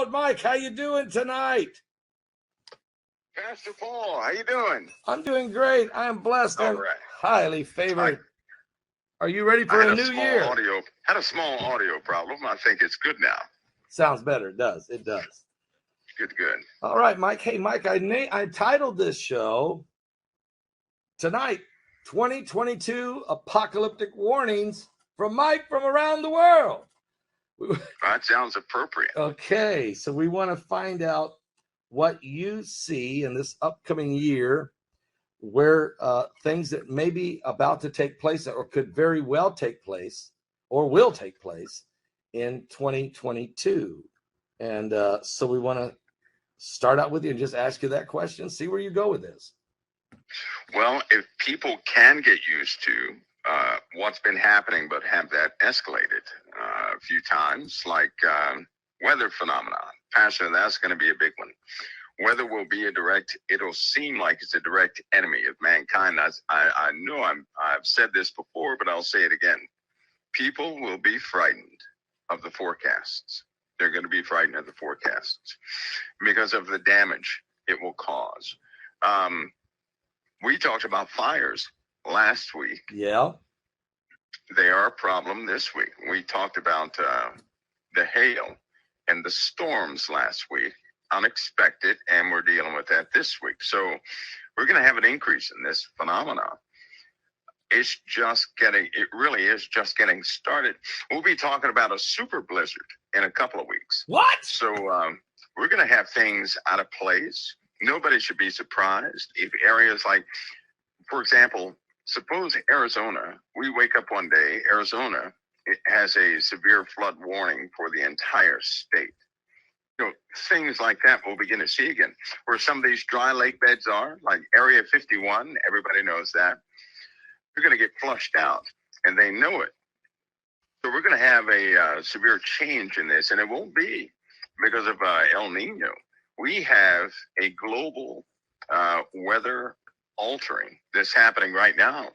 world. Mike, how you doing tonight? Pastor Paul, how you doing? I'm doing great. I am blessed and highly favored. Are you ready for a new year? Had a small audio problem. I think it's good now. Sounds better. It does. It does. Good. All right, Mike. Hey, Mike, I titled this show tonight, 2022 Apocalyptic Warnings from Mike from around the world. That sounds appropriate. Okay, so we want to find out what you see in this upcoming year, where things that may be about to take place or could very well take place or will take place in 2022. And so we want to start out with you and just ask you that question, see where you go with this. Well, if people can get used to what's been happening, but have that escalated a few times, like weather phenomenon, Pastor, that's going to be a big one. Weather will be it'll seem like it's a direct enemy of mankind. I know I've said this before, but I'll say it again. People will be frightened of the forecasts. They're going to be frightened of the forecasts because of the damage it will cause. We talked about fires last week. Yeah. They are a problem this week. We talked about the hail and the storms last week, unexpected, and we're dealing with that this week. So we're going to have an increase in this phenomenon. It really is just getting started. We'll be talking about a super blizzard in a couple of weeks. What? So we're going to have things out of place. Nobody should be surprised if areas like, for example, suppose Arizona, we wake up one day, Arizona, it has a severe flood warning for the entire state. Things like that we'll begin to see again. Where some of these dry lake beds are, like Area 51, everybody knows that. They're going to get flushed out, and they know it. So we're going to have a severe change in this, and it won't be because of El Nino. We have a global weather altering that's happening right now.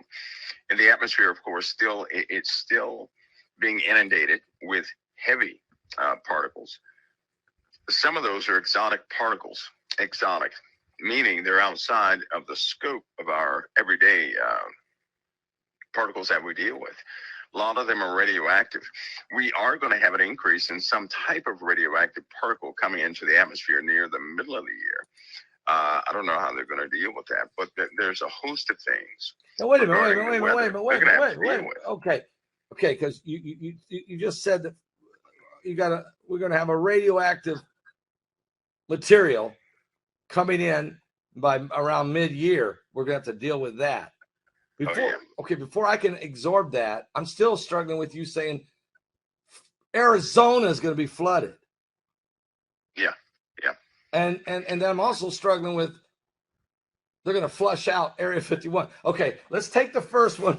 And the atmosphere, of course, it's still being inundated with heavy particles. Some of those are exotic particles. Exotic, meaning they're outside of the scope of our everyday particles that we deal with. A lot of them are radioactive. We are going to have an increase in some type of radioactive particle coming into the atmosphere near the middle of the year. I don't know how they're going to deal with that, but there's a host of things. Now, wait a minute. Okay, because you just said that we're going to have a radioactive material coming in by around mid-year. We're going to have to deal with that. Before I can absorb that, I'm still struggling with you saying Arizona is going to be flooded. Yeah. And then I'm also struggling with they're going to flush out Area 51. Okay, let's take the first one.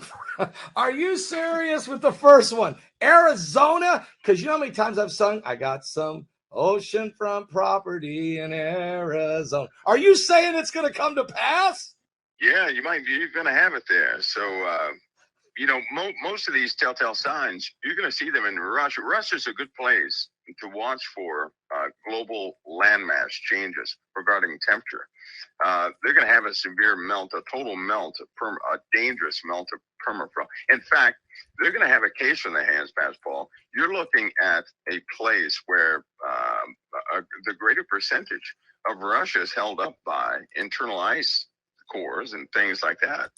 Are you serious with the first one? Arizona? Because you know how many times I've sung, I got some oceanfront property in Arizona. Are you saying it's going to come to pass? Yeah, you're going to have it there. So, most of these telltale signs, you're going to see them in Russia. Russia's a good place to watch for global landmass changes regarding temperature. They're going to have a severe melt, a total melt, a dangerous melt of permafrost. In fact, they're going to have a case in their hands, Pastor Paul. You're looking at a place where the greater percentage of Russia is held up by internal ice cores and things like that.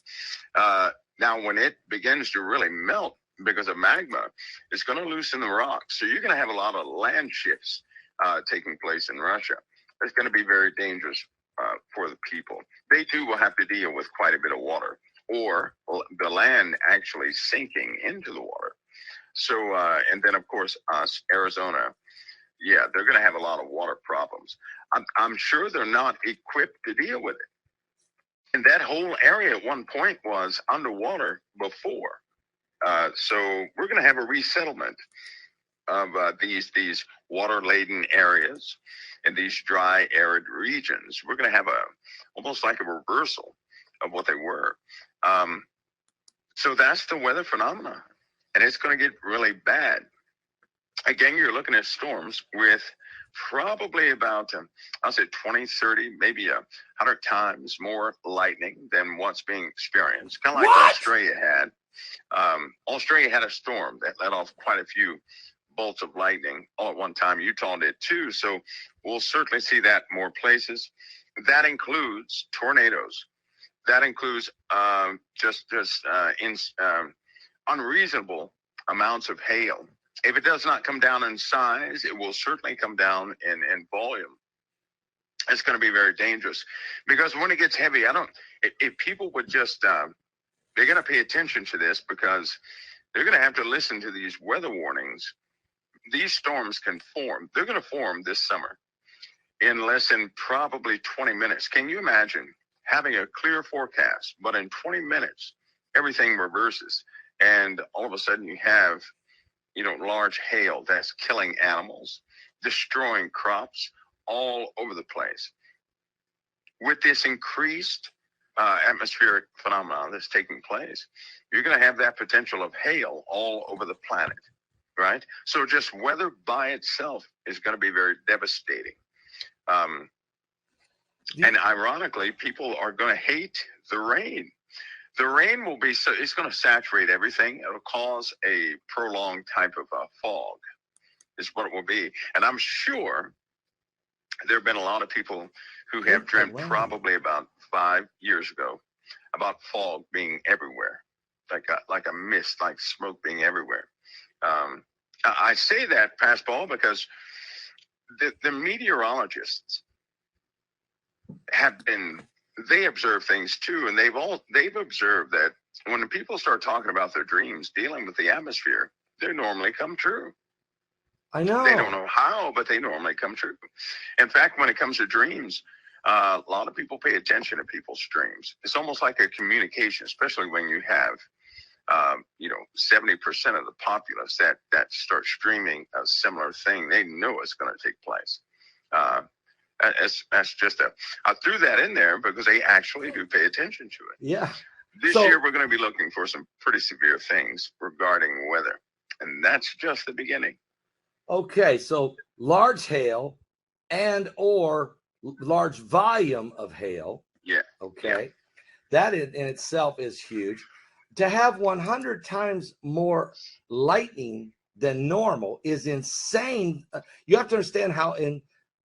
Now, when it begins to really melt because of magma, it's going to loosen the rocks. So you're going to have a lot of land shifts taking place in Russia. It's going to be very dangerous for the people. They too will have to deal with quite a bit of water, or the land actually sinking into the water. So, and then of course, Arizona, yeah, they're going to have a lot of water problems. I'm sure they're not equipped to deal with it. And that whole area at one point was underwater before. So we're going to have a resettlement of these water-laden areas in these dry, arid regions. We're going to have almost like a reversal of what they were. So that's the weather phenomena, and it's going to get really bad. Again, you're looking at storms with probably about, I'll say 20, 30, maybe 100 times more lightning than what's being experienced. Kind of like What? Australia had. Australia had a storm that let off quite a few bolts of lightning all at one time. Utah did too. So we'll certainly see that in more places. That includes tornadoes. That includes unreasonable amounts of hail. If it does not come down in size, it will certainly come down in volume. It's going to be very dangerous because when it gets heavy, if people would just, they're going to pay attention to this because they're going to have to listen to these weather warnings. These storms can form. They're going to form this summer in less than probably 20 minutes. Can you imagine having a clear forecast, but in 20 minutes, everything reverses. And all of a sudden you have, large hail that's killing animals, destroying crops all over the place. With this increased atmospheric phenomenon that's taking place, you're going to have that potential of hail all over the planet, right? So just weather by itself is going to be very devastating. And ironically, people are going to hate the rain. The rain will be, so it's going to saturate everything. It'll cause a prolonged type of fog is what it will be. And I'm sure there have been a lot of people who have dreamt probably about 5 years ago about fog being everywhere, like a mist, like smoke being everywhere. I say that, Pastor Paul, because the meteorologists they observe things too, and they've observed that when people start talking about their dreams dealing with the atmosphere, they normally come true. I know. They don't know how, but they normally come true. In fact, when it comes to dreams, a lot of people pay attention to people's dreams. It's almost like a communication, especially when you have 70% of the populace that start streaming a similar thing. They know it's going to take place. That's just I threw that in there because they actually do pay attention to it. Yeah. This year, we're going to be looking for some pretty severe things regarding weather. And that's just the beginning. Okay. So large hail and or large volume of hail. Yeah. Okay. Yeah. That in itself is huge. To have 100 times more lightning than normal is insane. You have to understand how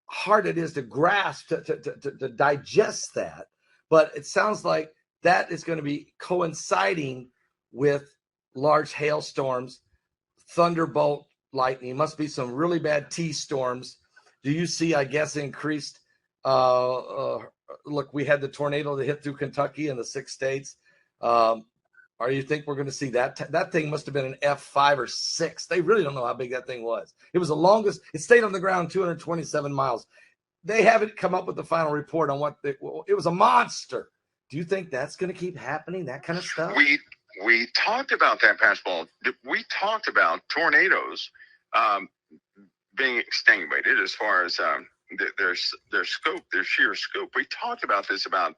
hard it is to grasp, to digest that. But it sounds like that is going to be coinciding with large hailstorms, thunderbolt lightning. Must be some really bad T-storms. Do you see, I guess, increased look, we had the tornado that hit through Kentucky and the 6 states. Or you think we're going to see that? That thing must have been an F5 or 6. They really don't know how big that thing was. It was the longest. It stayed on the ground 227 miles. They haven't come up with the final report on what it was. A monster. Do you think that's going to keep happening? That kind of stuff. We talked about that, Pastor Paul. We talked about tornadoes being extenuated as far as their scope, their sheer scope. We talked about this about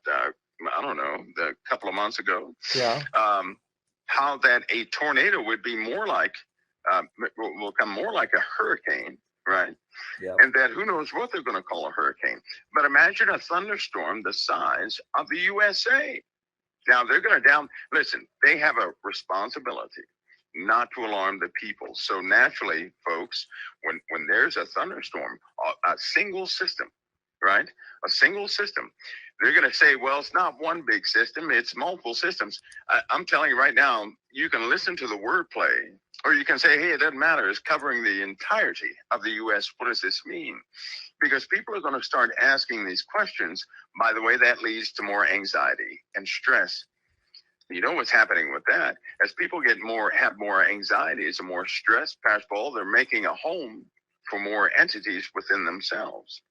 I don't know, a couple of months ago. Yeah. How that a tornado would be more like, will come more like a hurricane, right? Yeah. And that who knows what they're going to call a hurricane. But imagine a thunderstorm the size of the USA. Now they're going to listen, they have a responsibility not to alarm the people. So naturally, folks, when there's a thunderstorm, a single system, right? A single system. They're going to say, well, it's not one big system. It's multiple systems. I'm telling you right now, you can listen to the wordplay, or you can say, hey, it doesn't matter. It's covering the entirety of the U.S. What does this mean? Because people are going to start asking these questions. By the way, that leads to more anxiety and stress. You know what's happening with that? As people have more anxieties and more stress, Pastor Paul, they're making a home for more entities within themselves.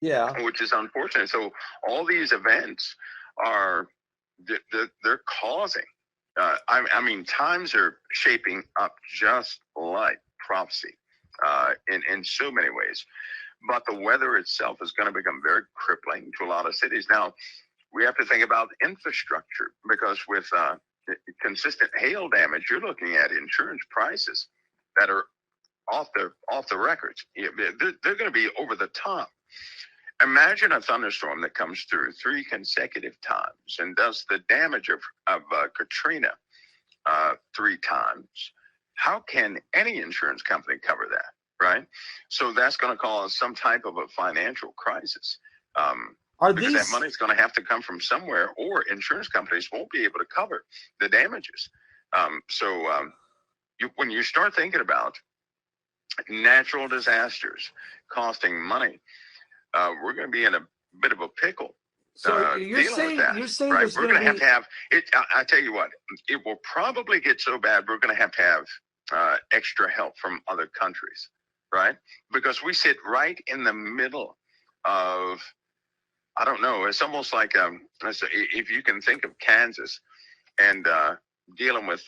Yeah. Which is unfortunate. So all these events they're causing, I mean, times are shaping up just like prophecy in so many ways. But the weather itself is going to become very crippling to a lot of cities. Now, we have to think about infrastructure because with consistent hail damage, you're looking at insurance prices that are off the records. They're going to be over the top. Imagine a thunderstorm that comes through 3 consecutive times and does the damage of Katrina 3 times. How can any insurance company cover that, right? So that's going to cause some type of a financial crisis. Because that money is going to have to come from somewhere, or insurance companies won't be able to cover the damages. When you start thinking about natural disasters costing money, we're going to be in a bit of a pickle. So you're saying right? We're going to have it. I tell you what, it will probably get so bad we're going to have extra help from other countries, right? Because we sit right in the middle of, I don't know, it's almost like if you can think of Kansas and dealing with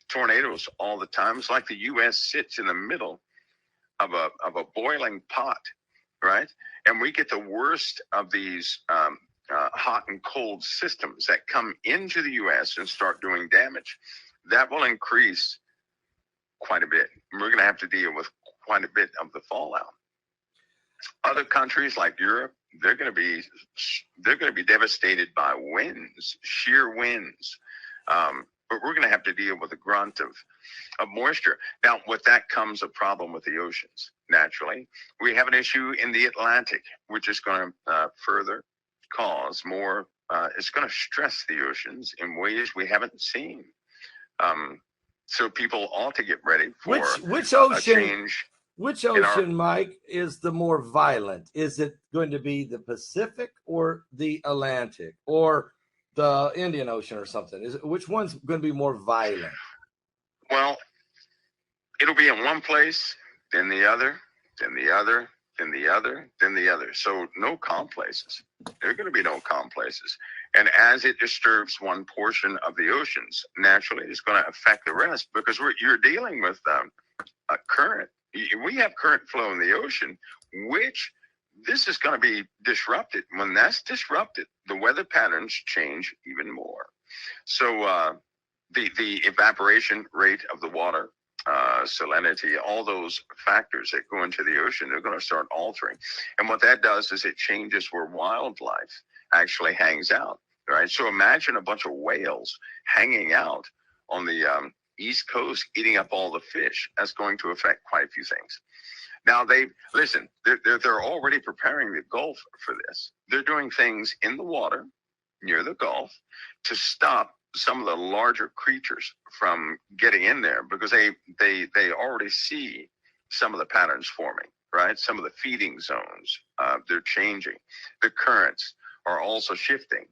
tornadoes all the time, it's like the U.S. sits in the middle of a boiling pot, right? And we get the worst of these hot and cold systems that come into the U.S. and start doing damage. That will increase quite a bit. We're going to have to deal with quite a bit of the fallout. Other countries like Europe, they're going to be devastated by winds, sheer winds. But we're going to have to deal with the grunt of moisture. Now, with that comes a problem with the oceans. Naturally, we have an issue in the Atlantic, which is going to further cause more. It's going to stress the oceans in ways we haven't seen. So people ought to get ready for which ocean, a change. Which ocean, Mike, is the more violent? Is it going to be the Pacific or the Atlantic or the Indian Ocean or something? Which one's going to be more violent? Well, it'll be in one place, then the other, then the other, then the other, then the other. So no calm places. There are going to be no calm places. And as it disturbs one portion of the oceans, naturally it's going to affect the rest, because you're dealing with a current. We have current flow in the ocean, which this is going to be disrupted. When that's disrupted, the weather patterns change even more. So the evaporation rate of the water, salinity, all those factors that go into the ocean, they're going to start altering. And what that does is it changes where wildlife actually hangs out, right? So imagine a bunch of whales hanging out on the East Coast, eating up all the fish. That's going to affect quite a few things. Now they're already preparing the Gulf for this. They're doing things in the water near the Gulf to stop some of the larger creatures from getting in there, because they already see some of the patterns forming, right? Some of the feeding zones, they're changing. The currents are also shifting.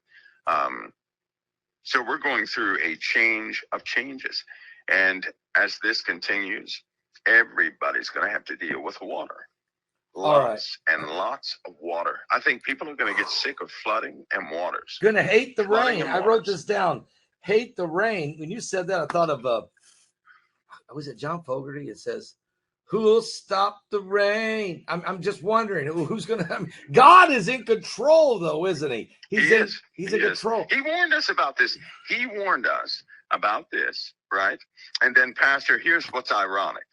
So we're going through a change of changes. And as this continues, everybody's going to have to deal with water. Lots and lots of water. I think people are going to get sick of flooding and waters. Going to hate the rain. I wrote this down. Hate the rain. When you said that, I thought of, was it John Fogerty? It says, who'll stop the rain? I'm just wondering who's going to. God is in control, though, isn't he? He's in control. He warned us about this. He warned us about this, right? And then, Pastor, here's what's ironic.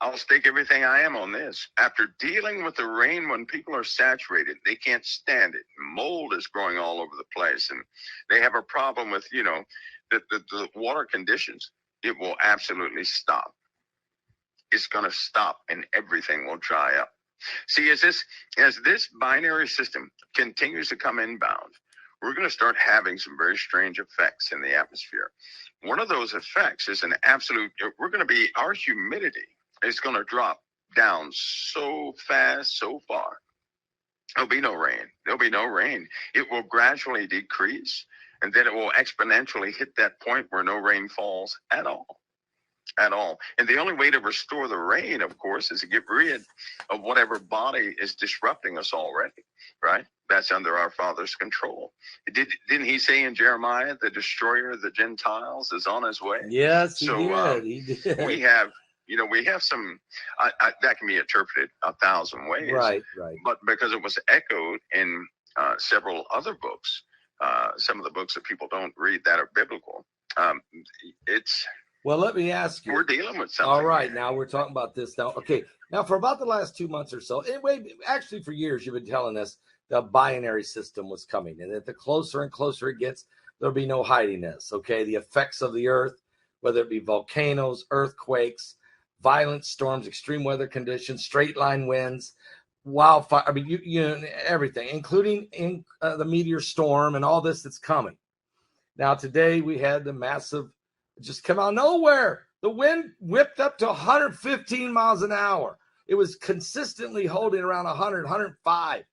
I'll stake everything I am on this. After dealing with the rain, when people are saturated, they can't stand it. Mold is growing all over the place, and they have a problem with, the water conditions. It will absolutely stop. It's going to stop, and everything will dry up. See, as this binary system continues to come inbound, we're going to start having some very strange effects in the atmosphere. One of those effects is our humidity is going to drop down so fast, so far. There'll be no rain. It will gradually decrease, and then it will exponentially hit that point where no rain falls at all. And the only way to restore the rain, of course, is to get rid of whatever body is disrupting us already, right? That's under our Father's control. Didn't he say in Jeremiah, the destroyer of the Gentiles is on his way? Yes, he did. We have some, that can be interpreted 1,000 ways. Right. But because it was echoed in several other books, some of the books that people don't read that are biblical, Well, let me ask you. We're dealing with something. All right, now we're talking about this now. Okay, now for about the last 2 months or so, anyway, actually for years, you've been telling us the binary system was coming, and that the closer and closer it gets, there'll be no hiding this. Okay, the effects of the earth, whether it be volcanoes, earthquakes, violent storms, extreme weather conditions, straight line winds, wildfire. I mean, you know, everything, including the meteor storm and all this that's coming. Now, today we had the massive, just come out of nowhere. The wind whipped up to 115 miles an hour. It was consistently holding around 100, 105,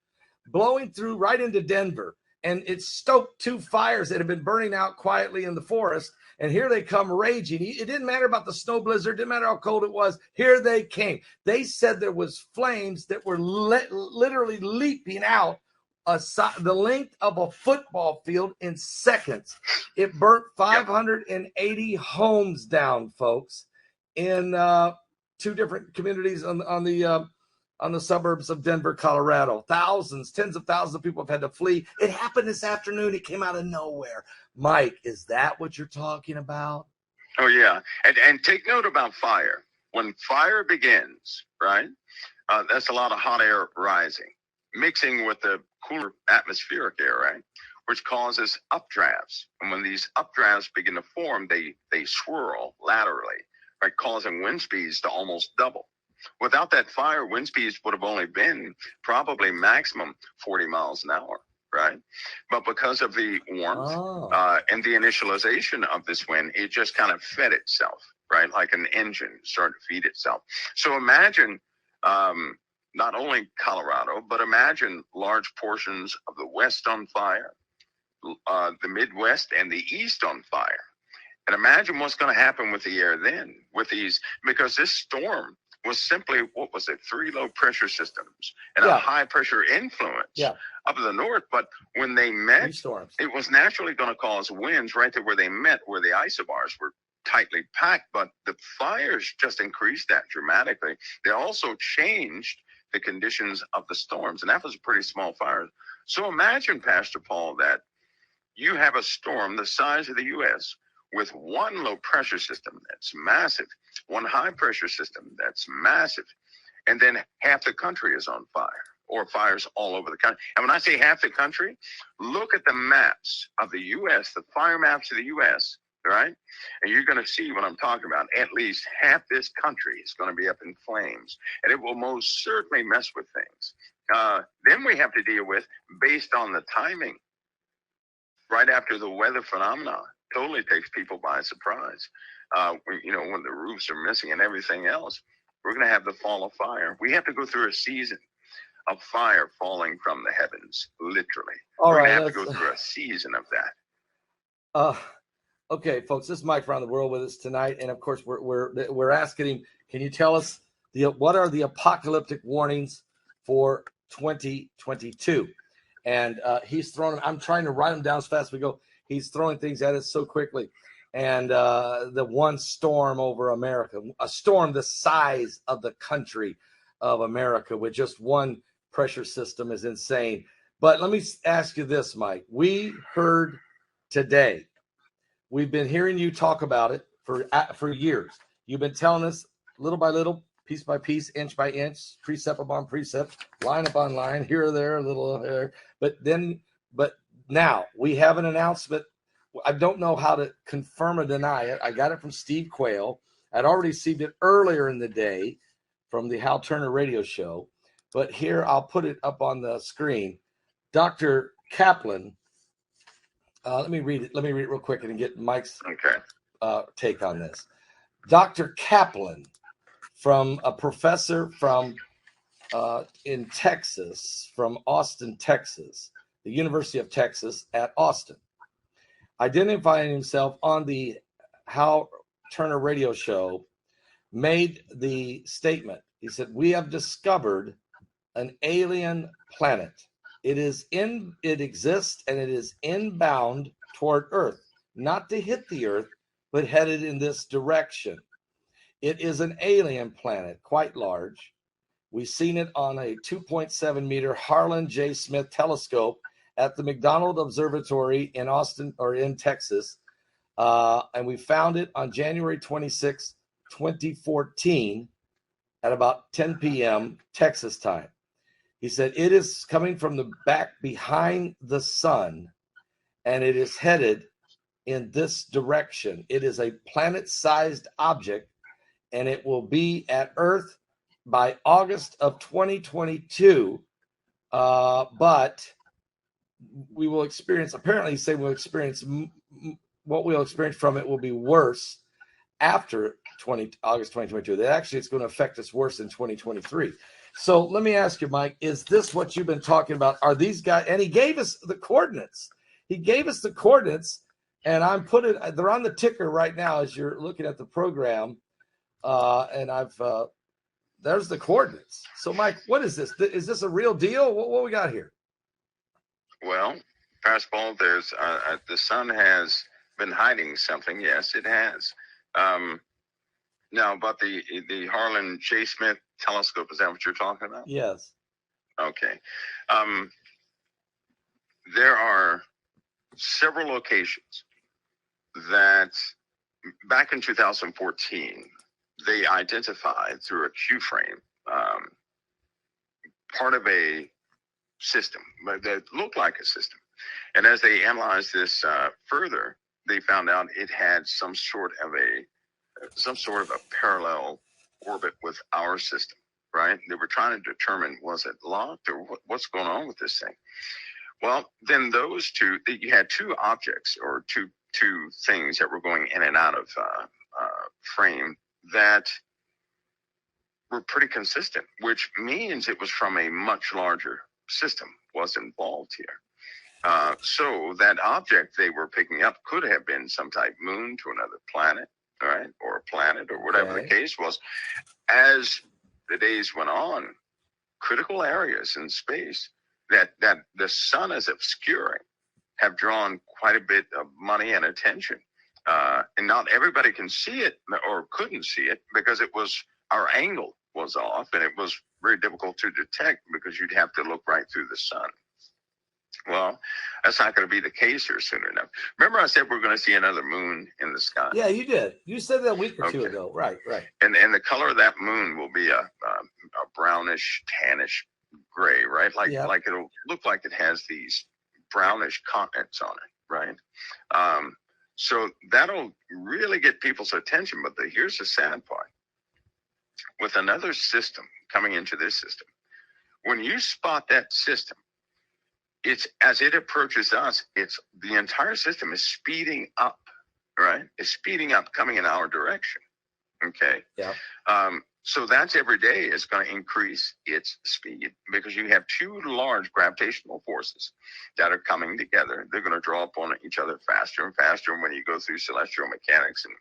blowing through right into Denver. And it stoked 2 fires that had been burning out quietly in the forest. And here they come raging. It didn't matter about the snow blizzard. Didn't matter how cold it was. Here they came. They said there was flames that were literally leaping out the length of a football field in seconds. It burnt 580 homes down, folks, in 2 different communities on the suburbs of Denver, Colorado. Thousands, tens of thousands of people have had to flee. It happened this afternoon. It came out of nowhere. Mike, is that what you're talking about? Oh, yeah. And take note about fire. When fire begins, right, that's a lot of hot air rising, mixing with the cooler atmospheric air, right, which causes updrafts. And when these updrafts begin to form, they swirl laterally, right, causing wind speeds to almost double. Without that fire, wind speeds would have only been probably maximum 40 miles an hour, right? But because of the warmth and the initialization of this wind, it just kind of fed itself, right? Like an engine started to feed itself. So imagine not only Colorado, but imagine large portions of the West on fire, the Midwest and the East on fire. And imagine what's going to happen with the air then, with these, because this storm was simply, 3 low pressure systems and a high pressure influence up in the north. But when they met, it was naturally going to cause winds right there where they met, where the isobars were tightly packed. But the fires just increased that dramatically. They also changed the conditions of the storms. And that was a pretty small fire. So imagine, Pastor Paul, that you have a storm the size of the U.S. with 1 low pressure system that's massive, 1 high pressure system that's massive, and then half the country is on fire, or fires all over the country. And when I say half the country, look at the maps of the U.S., the fire maps of the U.S., right? And you're going to see what I'm talking about. At least half this country is going to be up in flames, and it will most certainly mess with things. Then we have to deal with, based on the timing, right after the weather phenomenon totally takes people by surprise. When the roofs are missing and everything else, we're going to have the fall of fire. We have to go through a season of fire falling from the heavens, literally. We're going to have to go through a season of that. Okay, folks, this is Mike around the world with us tonight, and of course we're asking him, can you tell us what are the apocalyptic warnings for 2022? And he's throwing them. I'm trying to write them down as fast as we go. He's throwing things at us so quickly. And the one storm over America, a storm the size of the country of America with just 1 pressure system is insane. But let me ask you this, Mike. We heard today, we've been hearing you talk about it for years. You've been telling us little by little, piece by piece, inch by inch, precept upon precept, line upon line, here or there, a little there. But now we have an announcement. I don't know how to confirm or deny it. I got it from Steve Quayle. I'd already received it earlier in the day from the Hal Turner radio show. But here, I'll put it up on the screen. Dr. Kaplan, let me read it. Let me read it real quick and get Mike's take on this. Dr. Kaplan, from a professor from in Texas, from Austin, Texas, the University of Texas at Austin, identifying himself on the Hal Turner radio show, made the statement. He said, "We have discovered an alien planet. It exists and it is inbound toward Earth, not to hit the Earth, but headed in this direction. It is an alien planet, quite large. We've seen it on a 2.7 meter Harlan J. Smith telescope at the McDonald Observatory in Austin, or in Texas. And we found it on January 26, 2014 at about 10 p.m. Texas time. He said, it is coming from the back behind the sun, and it is headed in this direction. It is a planet-sized object, and it will be at Earth by August of 2022. But we will experience, apparently he's saying we'll experience, what we'll experience from it will be worse after August 2022. That actually it's going to affect us worse in 2023. So let me ask you, Mike, is this what you've been talking about? Are these guys, and he gave us the coordinates. He gave us the coordinates, and they're on the ticker right now as you're looking at the program. And there's the coordinates. So Mike, what is this? Is this a real deal? What we got here? Well, Pastor Paul, there's the sun has been hiding something. Yes, it has. Now, about the Harlan J. Smith telescope, is that what you're talking about? Yes. Okay. There are several locations that back in 2014, they identified through a Q-frame part of a system that looked like a system. And as they analyzed this further, they found out it had some sort of a parallel orbit with our system, right? They were trying to determine, was it locked or what's going on with this thing? Well, then you had two objects or two things that were going in and out of frame that were pretty consistent, which means it was from a much larger system was involved here. So that object they were picking up could have been some type moon to another planet, all right, or a planet or whatever the case was. As the days went on, critical areas in space that the sun is obscuring have drawn quite a bit of money and attention. And not everybody can see it or couldn't see it because our angle was off, and it was very difficult to detect because you'd have to look right through the sun. Well, that's not going to be the case here soon enough. Remember I said we're going to see another moon in the sky? Yeah, you did. You said that a week or two ago. Right. And the color of that moon will be a brownish, tannish gray, right? Like it'll look like it has these brownish continents on it, right? So that'll really get people's attention. But here's the sad part. With another system coming into this system, when you spot that system, it's as it approaches us, the entire system is speeding up, right? It's speeding up, coming in our direction. Okay. Yeah. So that's every day is going to increase its speed because you have two large gravitational forces that are coming together. They're going to draw upon each other faster and faster. And when you go through celestial mechanics and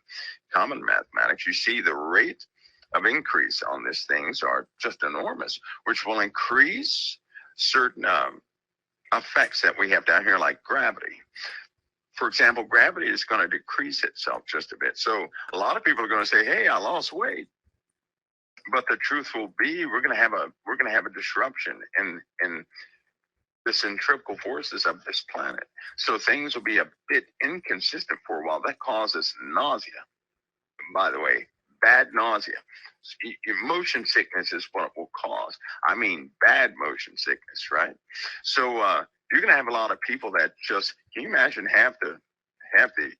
common mathematics, you see the rate of increase on these things are just enormous, which will increase certain effects that we have down here, like gravity. For example, gravity is going to decrease itself just a bit. So a lot of people are going to say, "Hey, I lost weight," but the truth will be we're going to have a disruption in the centrifugal forces of this planet. So things will be a bit inconsistent for a while. That causes nausea. By the way, bad nausea. Motion sickness is what it will cause. I mean, bad motion sickness, right? So you're going to have a lot of people that can you imagine half the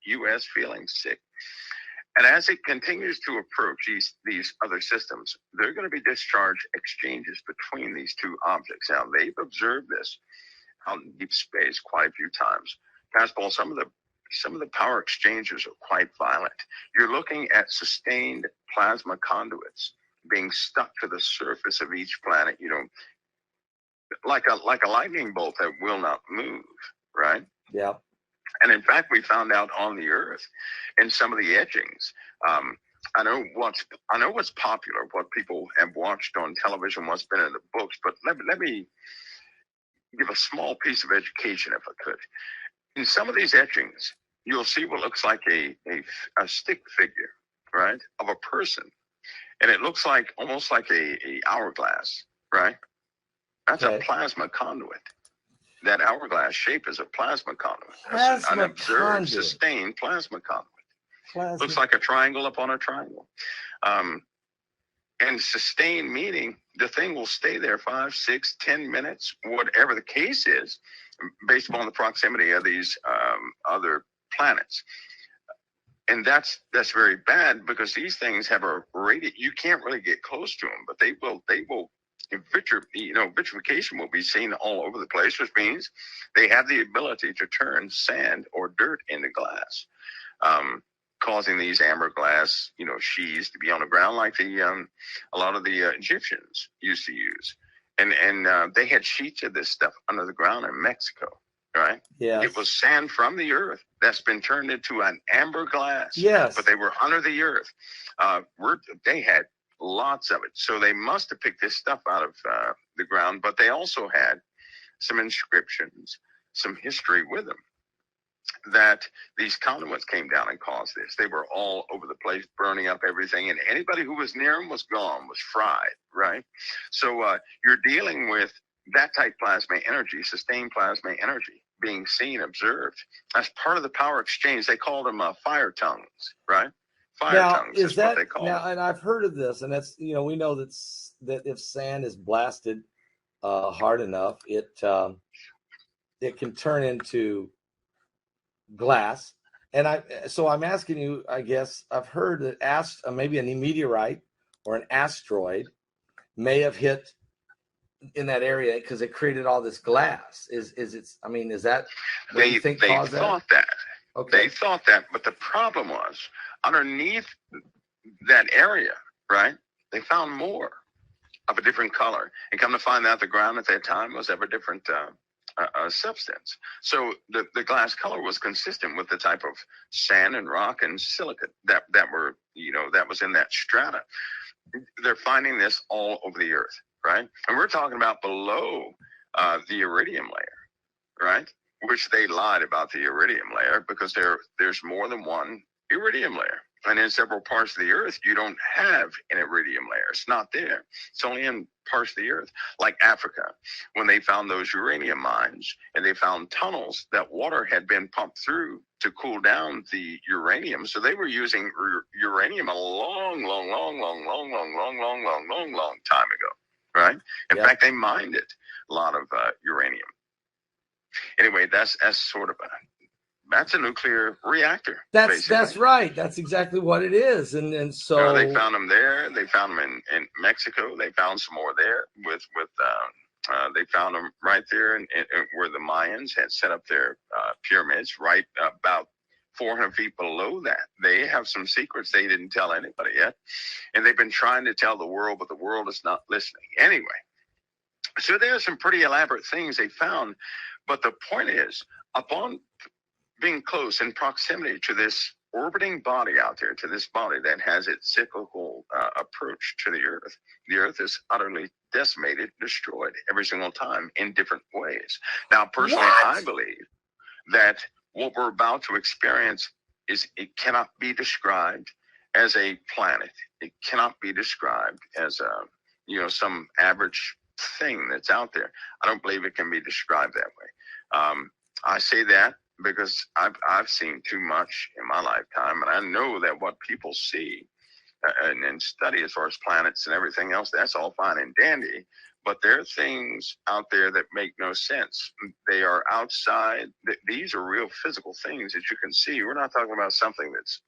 U.S. feeling sick? And as it continues to approach these other systems, there are going to be discharge exchanges between these two objects. Now, they've observed this out in deep space quite a few times. Pastor Paul, some of the power exchanges are quite violent. You're looking at sustained plasma conduits being stuck to the surface of each planet, like a lightning bolt that will not move, right? Yeah. And in fact, we found out on the Earth in some of the etchings. I know what's popular, what people have watched on television, what's been in the books, but let me give a small piece of education, if I could. In some of these etchings, you'll see what looks like a stick figure, right, of a person. And it looks almost like a hourglass, right? That's a plasma conduit. that hourglass shape is a plasma conduit. An observed, sustained plasma conduit. Looks like a triangle upon a triangle. And sustained meaning the thing will stay there 5, 6, 10 minutes, whatever the case is, based upon the proximity of these other planets. And that's very bad, because these things have a radius. You can't really get close to them, but they will. Vitrification will be seen all over the place, which means they have the ability to turn sand or dirt into glass. Causing these amber glass, sheaths to be on the ground like a lot of the Egyptians used to use. And they had sheets of this stuff under the ground in Mexico, right? Yeah. It was sand from the earth that's been turned into an amber glass. Yes. But they were under the earth. They had lots of it. So they must have picked this stuff out of the ground, but they also had some inscriptions, some history with them, that these conduits came down and caused this. They were all over the place, burning up everything, and anybody who was near them was gone, was fried, right? So you're dealing with that type plasma energy, sustained plasma energy, being seen, observed. That's part of the power exchange. They called them fire tongues, right? Fire tongues is what they call them. And I've heard of this, and that's, we know that if sand is blasted hard enough, it can turn into glass. And I'm asking you, I guess I've heard that maybe a meteorite or an asteroid may have hit in that area because it created all this glass. Is that what you think caused that? They thought that. Okay. They thought that, but the problem was underneath that area, right? They found more of a different color, and come to find out the ground at that time was of a different substance. So the glass color was consistent with the type of sand and rock and silicate that were, that was in that strata. They're finding this all over the earth, right? And we're talking about below the iridium layer, right? Which they lied about the iridium layer, because there's more than one iridium layer. And in several parts of the earth, you don't have an iridium layer. It's not there. It's only in parts of the earth, like Africa, when they found those uranium mines and they found tunnels that water had been pumped through to cool down the uranium. So they were using uranium a long time ago, right? In fact, they mined it, a lot of uranium. Anyway, that's sort of that's a nuclear reactor. That's right. That's exactly what it is. And so they found them there. They found them in Mexico. They found some more there they found them right there in where the Mayans had set up their pyramids, right about 400 feet below that. They have some secrets they didn't tell anybody yet. And they've been trying to tell the world, but the world is not listening. Anyway, so there are some pretty elaborate things they found. But the point is, upon being close in proximity to this orbiting body out there, to this body that has its cyclical approach to the earth is utterly decimated, destroyed every single time in different ways. Now, personally, I believe that what we're about to experience it cannot be described as a planet. It cannot be described as some average thing that's out there. I don't believe it can be described that way. I say that because I've seen too much in my lifetime, and I know that what people see and study as far as planets and everything else, that's all fine and dandy, but there are things out there that make no sense. They are outside. These are real physical things that you can see. We're not talking about something that's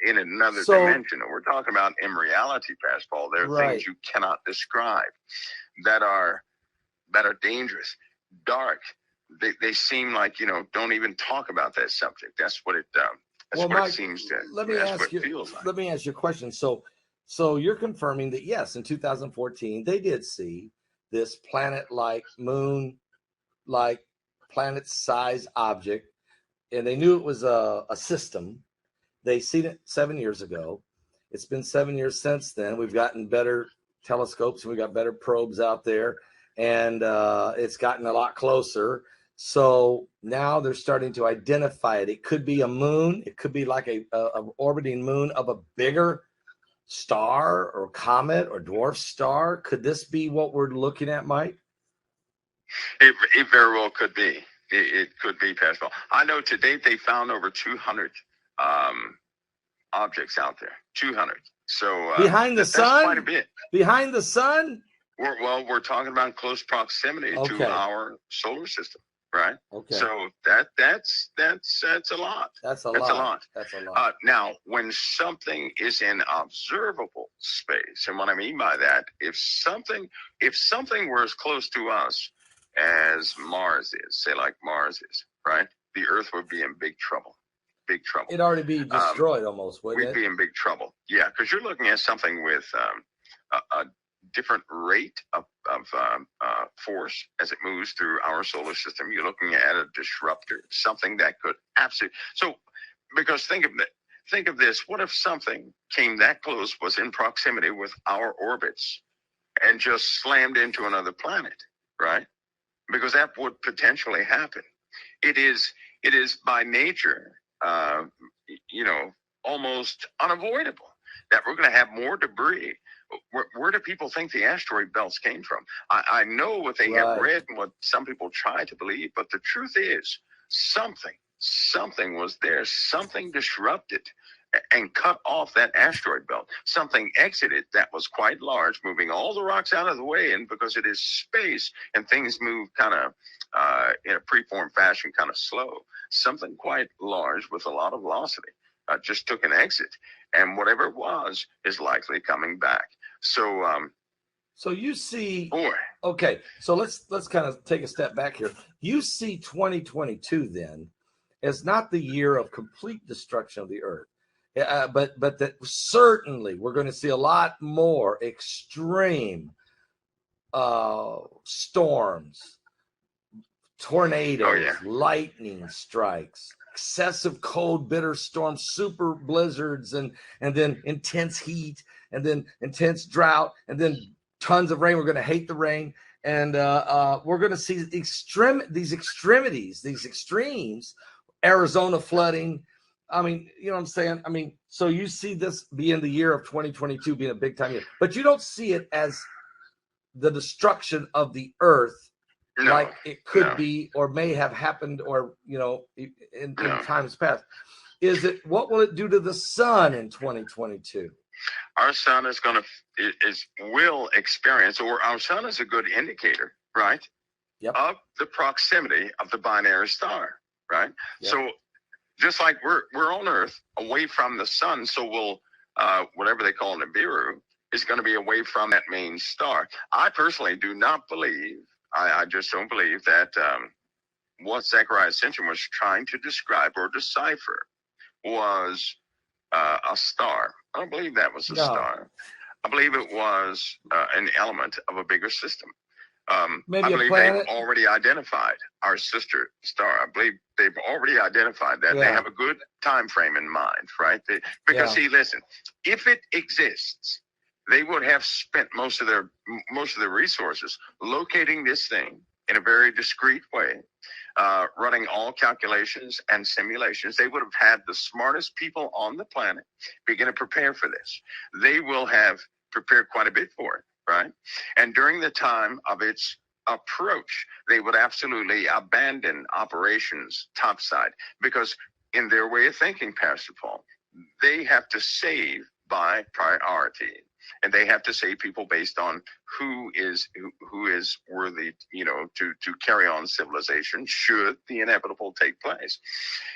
in another dimension. We're talking about in reality, Pastor Paul. There are things you cannot describe that are dangerous, dark. They seem like, don't even talk about that subject. That's what it it seems to. Let me ask you a question. So you're confirming that, yes, in 2014, they did see this planet-like, moon-like, planet-sized object, and they knew it was a system. They seen it 7 years ago. It's been 7 years since then. We've gotten better telescopes, and we've got better probes out there, and it's gotten a lot closer. So now they're starting to identify it. It could be a moon. It could be like a orbiting moon of a bigger star or comet or dwarf star. Could this be what we're looking at, Mike? It very well could be. It could be, Pastor Paul. I know to date they found over 200 objects out there. 200. So behind the sun, that's quite a bit. Behind the sun. We're talking about close proximity to our solar system, right? Okay. So that's a lot. That's a lot. Now, when something is in observable space, and what I mean by that, if something were as close to us as Mars is, say like Mars is, right? The Earth would be in big trouble. Big trouble. It'd already be destroyed almost, wouldn't it? We'd be in big trouble. Yeah, because you're looking at something with a different rate of force as it moves through our solar system. You're looking at a disruptor, something that could absolutely. So, because think of this: what if something came that close, was in proximity with our orbits, and just slammed into another planet, right? Because that would potentially happen. It is by nature, almost unavoidable that we're going to have more debris. Where do people think the asteroid belts came from? I know what they have read and what some people try to believe, but the truth is something was there. Something disrupted and cut off that asteroid belt. Something exited that was quite large, moving all the rocks out of the way. And because it is space and things move kind of in a preformed fashion, kind of slow, something quite large with a lot of velocity just took an exit. And whatever it was is likely coming back. So you see, okay, so let's kind of take a step back here. You see 2022 then as not the year of complete destruction of the earth, but that certainly we're going to see a lot more extreme storms, tornadoes, lightning strikes, excessive cold, bitter storms, super blizzards, and then intense heat, and then intense drought, and then tons of rain. We're going to hate the rain, and we're going to see these extremes, Arizona flooding. I mean, you know what I'm saying? I mean, so you see this being the year of 2022 being a big time year, but you don't see it as the destruction of the earth like it could be or may have happened, or in times past. Is it, what will it do to the sun in 2022? Our sun will experience, or our sun is a good indicator, right? Yep. Of the proximity of the binary star, right? Yep. So just like we're on Earth away from the sun, so we'll whatever they call Nibiru is going to be away from that main star. I personally do not believe, I just don't believe that what Zechariah Ascension was trying to describe or decipher was a star. I don't believe that was a star. I believe it was an element of a bigger system. Maybe I believe they've already identified our sister star. I believe they've already identified that. They have a good time frame in mind, right? Because see, listen, if it exists, they would have spent most of their resources locating this thing in a very discreet way, running all calculations and simulations. They would have had the smartest people on the planet begin to prepare for this. They will have prepared quite a bit for it, right? And during the time of its approach, they would absolutely abandon operations topside, because in their way of thinking, Pastor Paul, they have to save by priority. And they have to save people based on who is worthy, to carry on civilization should the inevitable take place.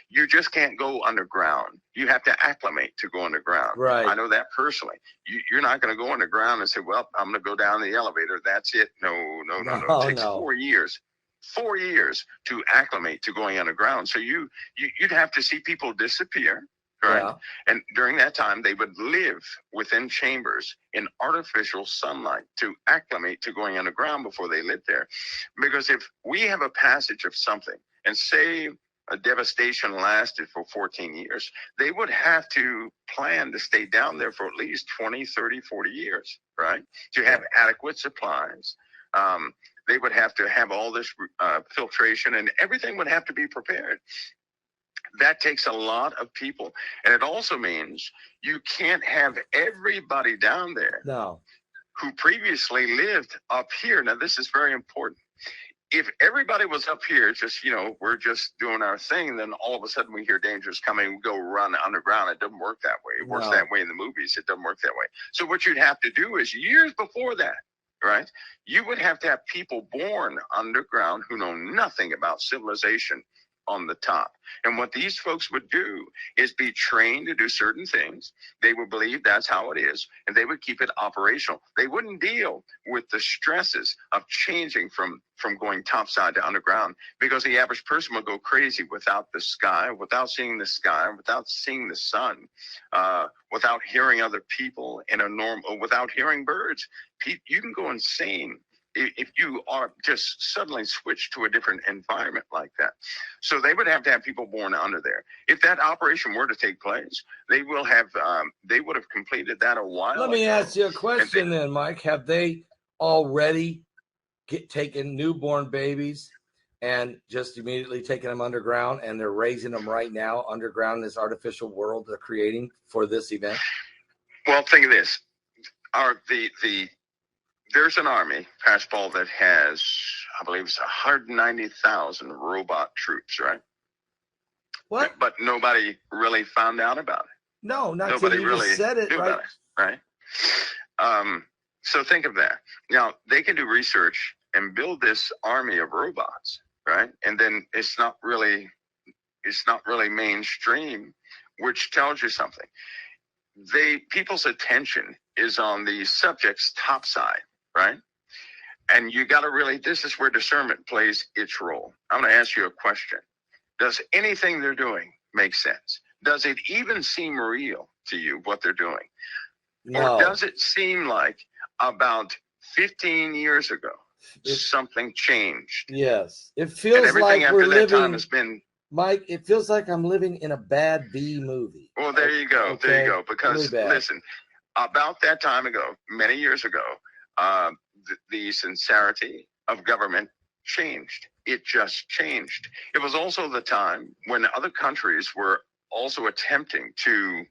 You just can't go underground. You have to acclimate to go underground. Right. I know that personally. You're not going to go underground and say, well, I'm going to go down the elevator. That's it. No. It takes 4 years. 4 years to acclimate to going underground. So you'd have to see people disappear. Right. Yeah. And during that time, they would live within chambers in artificial sunlight to acclimate to going underground before they lived there. Because if we have a passage of something, and say a devastation lasted for 14 years, they would have to plan to stay down there for at least 20, 30, 40 years, right? To have adequate supplies. They would have to have all this filtration, and everything would have to be prepared. That takes a lot of people. And it also means you can't have everybody down there who previously lived up here. Now, this is very important. if everybody was up here, just, we're just doing our thing, then all of a sudden we hear dangers coming, we go run underground. It doesn't work that way. It works that way in the movies. It doesn't work that way. So what you'd have to do is years before that, right, you would have to have people born underground who know nothing about civilization on the top. And what these folks would do is be trained to do certain things. They would believe that's how it is, and they would keep it operational. They wouldn't deal with the stresses of changing from going topside to underground, because the average person would go crazy without the sky, without seeing the sky, without seeing the sun, without hearing other people without hearing birds. You can go insane if you are just suddenly switched to a different environment like that. So they would have to have people born under there. If that operation were to take place, they would have completed that a while ago. Let me ask you a question then, Mike. Have they already taken newborn babies and just immediately taken them underground, and they're raising them right now underground in this artificial world they're creating for this event? Well, think of this. There's an army, Paul, that has, I believe it's 190,000 robot troops, right? What? But nobody really found out about it. No, not nobody you really said it, right? Right? So think of that. Now, they can do research and build this army of robots, right? And then it's not really mainstream, which tells you something. People's attention is on the subject's top side, right? And you got to this is where discernment plays its role. I'm going to ask you a question. Does anything they're doing make sense? Does it even seem real to you, what they're doing? No. Or does it seem like about 15 years ago, something changed? Yes. It feels like we're living, time has been, Mike, it feels like I'm living in a bad B movie. Well, there you go. Okay. There you go. Because, really listen, about that time ago, many years ago, the sincerity of government changed. It just changed. It was also the time when other countries were also attempting to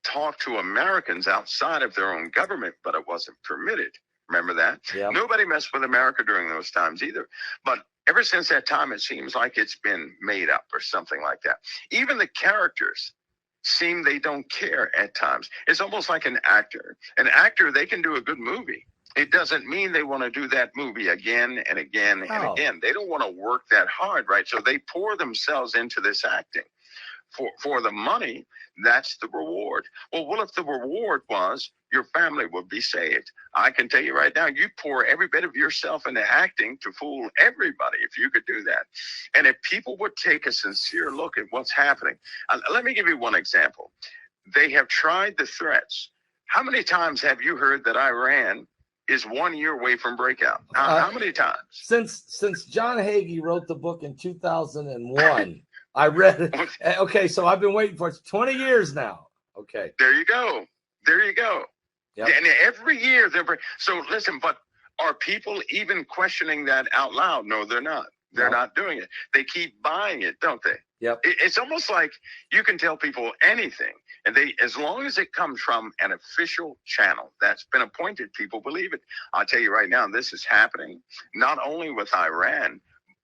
talk to Americans outside of their own government, but it wasn't permitted. Remember that? Yep. Nobody messed with America during those times either. But ever since that time, it seems like it's been made up or something like that. Even the characters seem they don't care at times. It's almost like an actor. An actor, they can do a good movie. It doesn't mean they want to do that movie again and again and again. They don't want to work that hard, right? So they pour themselves into this acting. For the money, that's the reward. Well, what if the reward was your family would be saved? I can tell you right now, you pour every bit of yourself into acting to fool everybody if you could do that. And if people would take a sincere look at what's happening. Let me give you one example. They have tried the threats. How many times have you heard that Iran is 1 year away from breakout? How many times? Since John Hagee wrote the book in 2001. I read it. Okay, so I've been waiting for it 20 years now. Okay. There you go. There you go. Yep. And every year so listen, but are people even questioning that out loud? No, they're not. They're not doing it. They keep buying it, don't they? Yep. It's almost like you can tell people anything, and as long as it comes from an official channel that's been appointed, people believe it. I'll tell you right now, this is happening not only with Iran,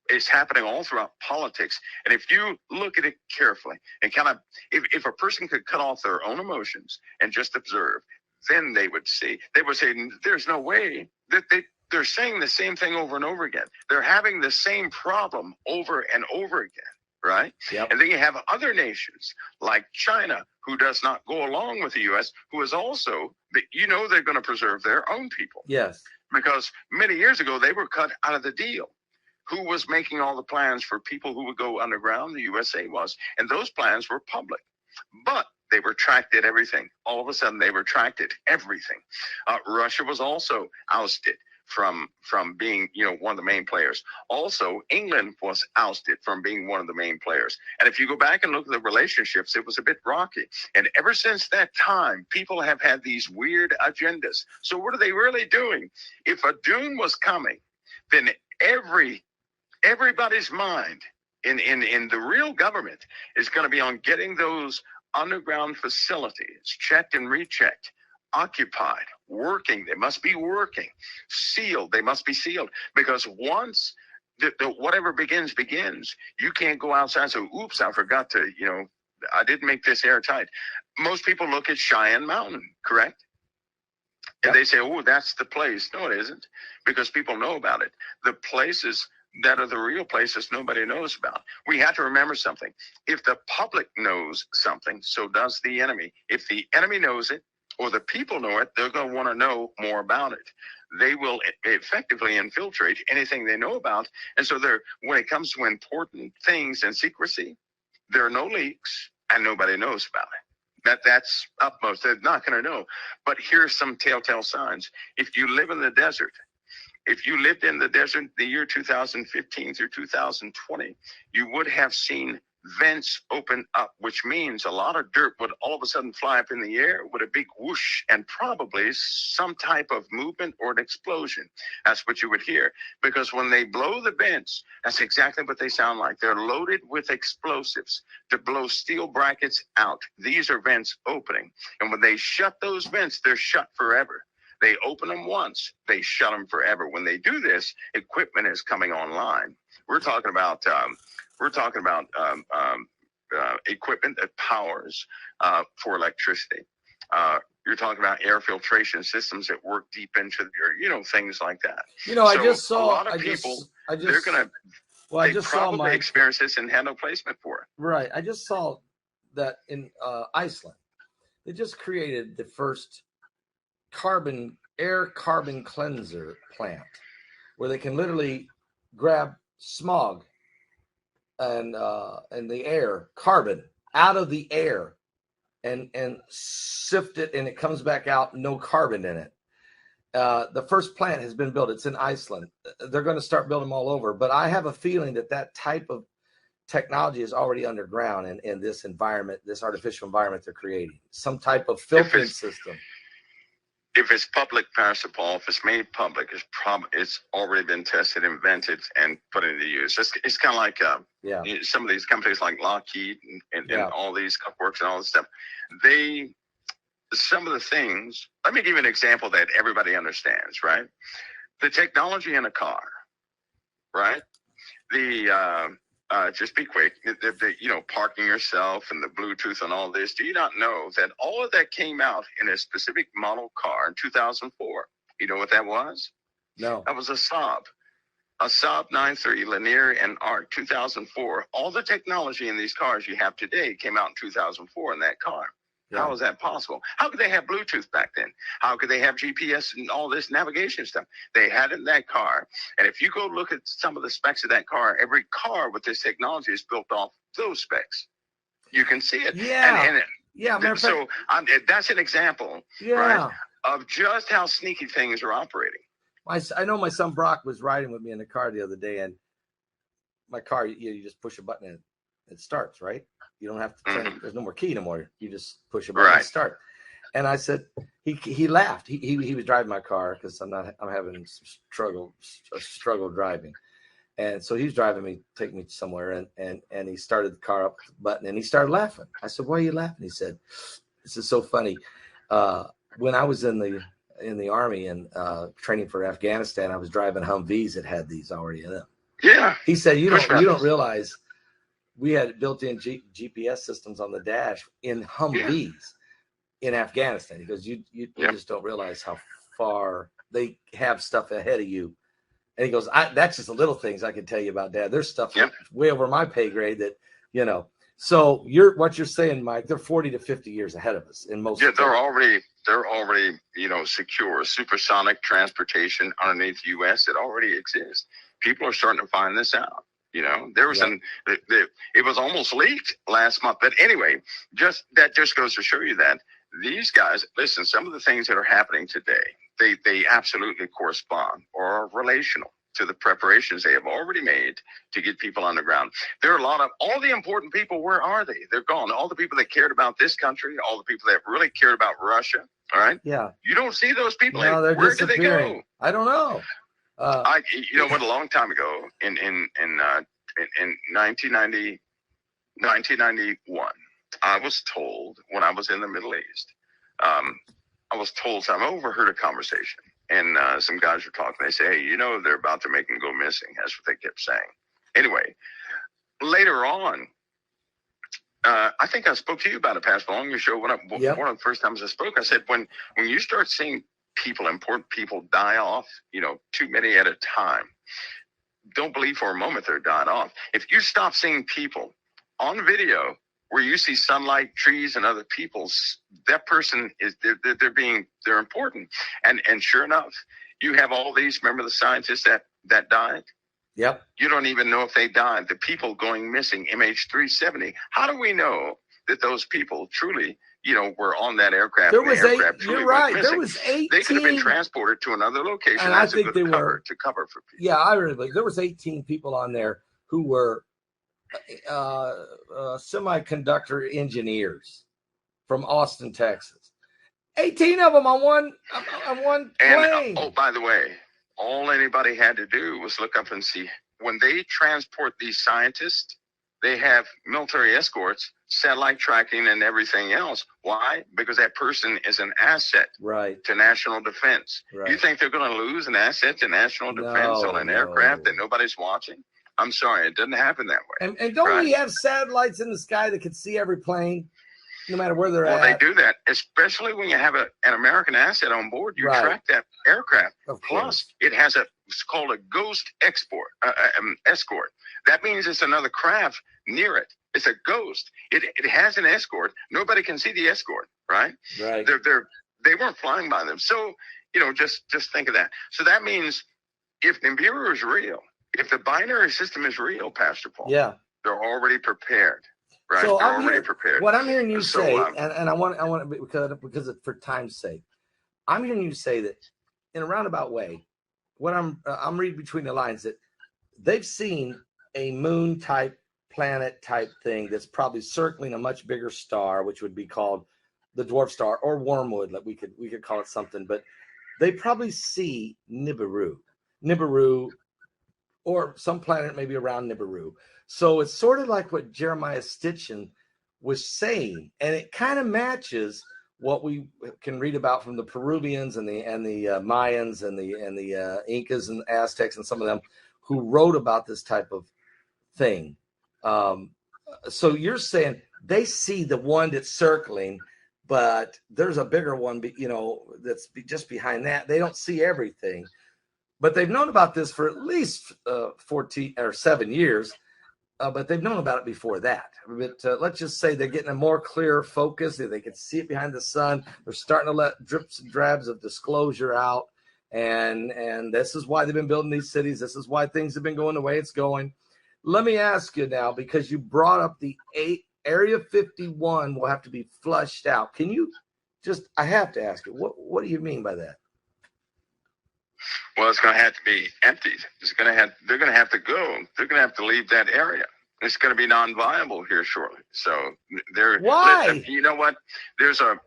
it's happening all throughout politics. And if you look at it carefully and kind of, if a person could cut off their own emotions and just observe, then they would say, there's no way that they're saying the same thing over and over again. They're having the same problem over and over again, right? Yep. And then you have other nations like China, who does not go along with the U.S., who is also, they're going to preserve their own people. Yes. Because many years ago, they were cut out of the deal. Who was making all the plans for people who would go underground? The USA was. And those plans were public. But they retracted everything. All of a sudden, they retracted everything. Russia was also ousted from being, one of the main players. Also, England was ousted from being one of the main players. And if you go back and look at the relationships, it was a bit rocky. And ever since that time, people have had these weird agendas. So what are they really doing? If a doom was coming, then everybody's mind in the real government is going to be on getting those underground facilities checked and rechecked, occupied, working. They must be working, sealed. They must be sealed, because once whatever begins. You can't go outside and say, oops, I forgot to, I didn't make this airtight. Most people look at Cheyenne Mountain, correct? And they say, oh, that's the place. No, it isn't, because people know about it. The places that are the real places nobody knows about. We have to remember something. If the public knows something, so does the enemy. If the enemy knows it, or the people know it, they're going to want to know more about it. They will effectively infiltrate anything they know about. And so when it comes to important things and secrecy, there are no leaks and nobody knows about it. That's upmost. They're not going to know. But here's some telltale signs. If you live in the desert, if you lived in the desert the year 2015 through 2020, you would have seen vents open up, which means a lot of dirt would all of a sudden fly up in the air with a big whoosh and probably some type of movement or an explosion. That's what you would hear. Because when they blow the vents, that's exactly what they sound like. They're loaded with explosives to blow steel brackets out. These are vents opening. And when they shut those vents, they're shut forever. They open them once, they shut them forever. When they do this, equipment is coming online. We're talking about equipment that powers for electricity. You're talking about air filtration systems that work deep into the air, things like that. I just saw a lot of people. They're gonna. Well, I just probably saw my experience this and had no placement for it. Right. I just saw that in Iceland, they just created the first air carbon cleanser plant, where they can literally grab smog and the air, carbon out of the air, and sift it, and it comes back out, no carbon in it. The first plant has been built. It's in Iceland. They're going to start building them all over. But I have a feeling that type of technology is already underground in this environment, this artificial environment they're creating. Some type of filtering system. If it's public, Pastor Paul, if it's made public, it's already been tested, invented, and put into use. It's kind of like some of these companies like Lockheed and all these works and all this stuff. Some of the things, let me give you an example that everybody understands, right? The technology in a car, right? Just be quick, parking yourself and the Bluetooth and all this. Do you not know that all of that came out in a specific model car in 2004? You know what that was? No. That was a Saab 930 Linear and Arc 2004. All the technology in these cars you have today came out in 2004 in that car. Yeah. How is that possible? How could they have Bluetooth back then? How could they have GPS and all this navigation stuff? They had it in that car. And if you go look at some of the specs of that car, every car with this technology is built off those specs. You can see it. Yeah. So that's an example, right, of just how sneaky things are operating. I know my son Brock was riding with me in the car the other day, and my car, you just push a button and it starts, right? You don't have to turn, there's no more key no more. You just push a button and start. And I said, he laughed. He was driving my car because I'm having a struggle driving. And so he was driving me, taking me somewhere, and he started the car up the button and he started laughing. I said, why are you laughing? He said, this is so funny. When I was in the Army and training for Afghanistan, I was driving Humvees that had these already in them. Yeah. He said, you don't realize we had built-in GPS systems on the dash in Humvees in Afghanistan. He goes, you just don't realize how far they have stuff ahead of you. And he goes, that's just the little things I can tell you about, Dad. There's stuff way over my pay grade that, So what you're saying, Mike, they're 40 to 50 years ahead of us in most. Yeah, they're already secure. Supersonic transportation underneath the U.S. It already exists. People are starting to find this out. There was it was almost leaked last month. But anyway, that just goes to show you that these guys, listen, some of the things that are happening today, they absolutely correspond or are relational to the preparations they have already made to get people underground. There are all the important people. Where are they? They're gone. All the people that cared about this country, all the people that really cared about Russia. All right. Yeah. You don't see those people. No, they're where disappearing. Do they go? I don't know. What, a long time ago in 1991, I was told when I was in the Middle East, I overheard a conversation. and some guys were talking. They say, hey, you know, they're about to make him go missing. That's what they kept saying. Anyway, later on, I think I spoke to you about it, Pastor, on your show. One of the first times I spoke, I said, when you start seeing people, important people, die off, you know, too many at a time, don't believe for a moment they're dying off. If you stop seeing people on video where you see sunlight, trees, and other people's, that person is they're important. And sure enough, you have all these. Remember the scientists that died? Yep. You don't even know if they died. The people going missing, MH370. How do we know that those people truly, you know, were on that aircraft? There was You're right. There was 18. They could have been transported to another location. And That's I think a good cover to cover for people. Yeah, I really believe there was 18 people on there who were semiconductor engineers from Austin, Texas. 18 of them on one plane. And by the way, all anybody had to do was look up and see. When they transport these scientists, they have military escorts, satellite tracking, and everything else. Why? Because that person is an asset to national defense. Right. You think they're going to lose an asset to national defense on an aircraft that nobody's watching? I'm sorry, it doesn't happen that way. And don't we have satellites in the sky that can see every plane, no matter where they're at? Well, they do that, especially when you have an American asset on board. You track that aircraft. Plus, it has it's called a ghost escort. That means it's another craft near it. It's a ghost. It has an escort. Nobody can see the escort, right? Right. They weren't flying by them. So, you know, just think of that. So that means if the Nibiru is real, if the binary system is real, Pastor Paul, they're already prepared. Right. So they're already prepared. What I'm hearing you say, and I want to, because for time's sake, I'm hearing you say that in a roundabout way, what I'm reading between the lines, that they've seen a moon type, planet type thing that's probably circling a much bigger star, which would be called the dwarf star or wormwood. Like we could call it something, but they probably see Nibiru, or some planet maybe around Nibiru. So it's sort of like what Jeremiah Stitchin was saying, and it kind of matches what we can read about from the Peruvians and the Mayans and the Incas and Aztecs and some of them who wrote about this type of thing. So you're saying they see the one that's circling, but there's a bigger one, you know, that's just behind that. They don't see everything, but they've known about this for at least 14 or 7 years. But they've known about it before that. But let's just say they're getting a more clear focus. They can see it behind the sun. They're starting to let drips and drabs of disclosure out. And this is why they've been building these cities. This is why things have been going the way it's going. Let me ask you now, because you brought up the Area 51 will have to be flushed out. Can you I have to ask you, what do you mean by that? Well, it's going to have to be emptied. They're going to have to go. They're going to have to leave that area. It's going to be non-viable here shortly. So why? You know what? There's a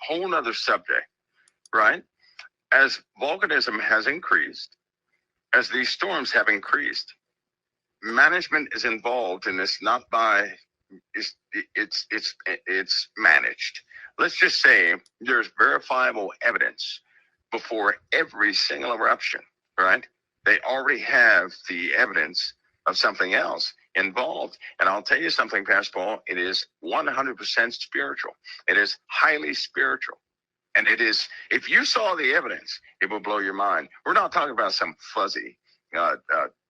whole nother subject, right? As volcanism has increased, as these storms have increased, management is involved in this. Not by it's managed. Let's just say there's verifiable evidence before every single eruption, right? They already have the evidence of something else involved. And I'll tell you something, Pastor Paul, it is 100% spiritual. It is highly spiritual. And it is, if you saw the evidence, it will blow your mind. We're not talking about some fuzzy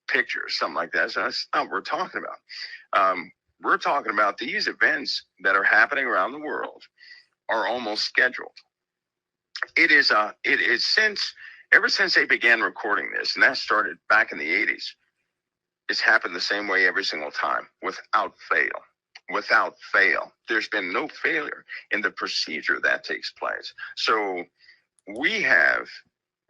picture or something like that. So that's not what we're talking about. We're talking about these events that are happening around the world are almost scheduled. It is ever since they began recording this, and that started back in the 80s, it's happened the same way every single time, without fail. There's been no failure in the procedure that takes place. So we're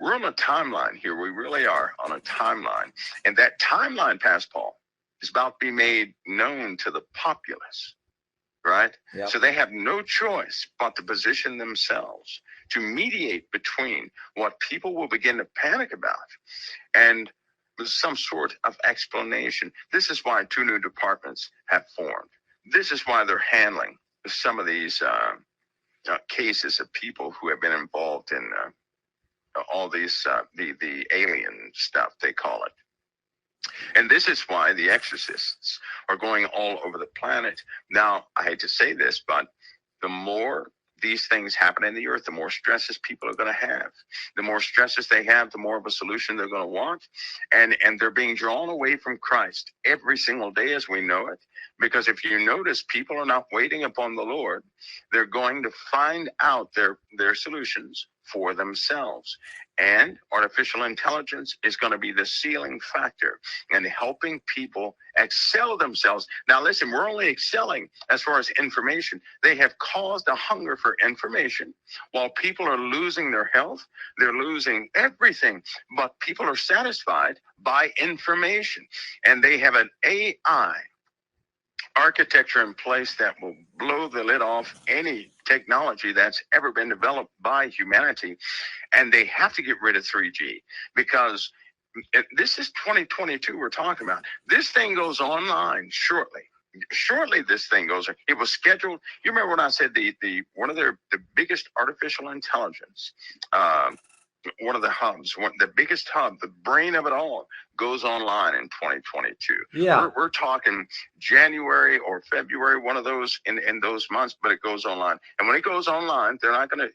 on a timeline here. We really are on a timeline. And that timeline, Pastor Paul, is about to be made known to the populace, right? Yep. So they have no choice but to position themselves to mediate between what people will begin to panic about and some sort of explanation. This is why 2 new departments have formed. This is why they're handling some of these cases of people who have been involved in all these the alien stuff they call it. And this is why the exorcists are going all over the planet. Now, I hate to say this, but the more these things happen in the earth, the more stresses people are going to have. The more stresses they have, the more of a solution they're going to want. And they're being drawn away from Christ every single day as we know it. Because if you notice, people are not waiting upon the Lord. They're going to find out their solutions for themselves. And artificial intelligence is going to be the sealing factor in helping people excel themselves. Now, listen, we're only excelling as far as information. They have caused a hunger for information. While people are losing their health, they're losing everything. But people are satisfied by information. And they have an AI architecture in place that will blow the lid off any technology that's ever been developed by humanity. And they have to get rid of 3G because this is 2022 we're talking about. This thing goes online shortly. Shortly, this thing goes. It was scheduled. You remember when I said the one of the biggest artificial intelligence, one of the hubs, the biggest hub, the brain of it all, goes online in 2022. Yeah, We're talking January or February, one of those in those months, but it goes online. And when it goes online,